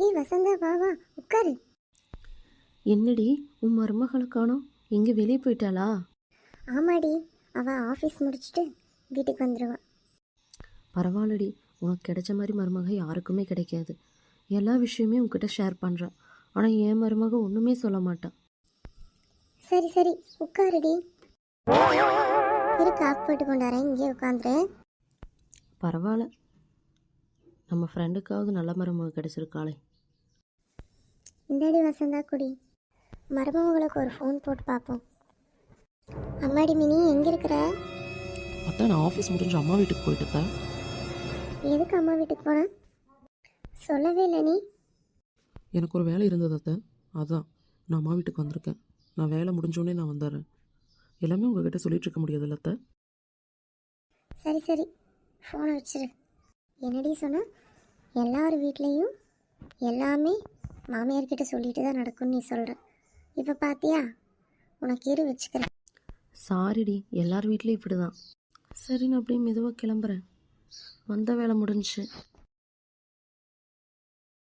ஏய் வசந்தா, வா வா உட்காரு. என்னடி உன் மருமகளை காணோம்? எங்கே வெளியே போயிட்டாளா? ஆமாடி, அவள் ஆஃபீஸ் முடிச்சுட்டு வீட்டுக்கு வந்துடுவா. பரவாயில்லடி, உனக்கு கிடைச்ச மாதிரி மருமக யாருக்குமே கிடைக்காது. எல்லா விஷயமே உன்கிட்ட ஷேர் பண்ணுறான். ஆனால் என் மருமக ஒன்றுமே சொல்ல மாட்டான். சரி சரி உட்காருடி. இரு, காஃபி போட்டு கொண்டாரேன், இங்கே உட்காந்துரு. பரவாயில்ல, நம்ம ஃப்ரெண்டுக்காவது நல்ல மருமக கிடைச்சிருக்காளே. இந்தாடி வசந்தா, குடி. மருமகளுக்கு ஒரு ஃபோன் போட்டு பார்ப்போம். அம்மாடி மினி, எங்கே இருக்கிற? அதான் நான் ஆஃபீஸ் முடிஞ்சு அம்மா வீட்டுக்கு போயிட்டுப்பேன். எதுக்கு அம்மா வீட்டுக்கு போன? சொல்லவே இல்லை நீ. எனக்கு ஒரு வேலை இருந்தது அத்தை, அதான் நான் அம்மா வீட்டுக்கு வந்திருக்கேன். நான் வேலை முடிஞ்சோடனே நான் வந்துடுறேன். எல்லாமே உங்ககிட்ட சொல்லிட்டு இருக்க முடியாதுல்ல அத்தை. சரி சரி, ஃபோனை வச்சிரு. என்னடி சொன்ன? எல்லார் வீட்லேயும் எல்லாமே மாமியார்கிட்ட சொல்லிட்டு தான் நடக்கும்னு நீ சொல்கிற. இப்போ பார்த்தியா, உனக்கு இரு வச்சுக்கிறேன். சாரிடி, எல்லார் வீட்லேயும் இப்படி தான். சரி, நான் அப்படியே மெதுவாக கிளம்புறேன். வந்த வேலை முடிஞ்சு.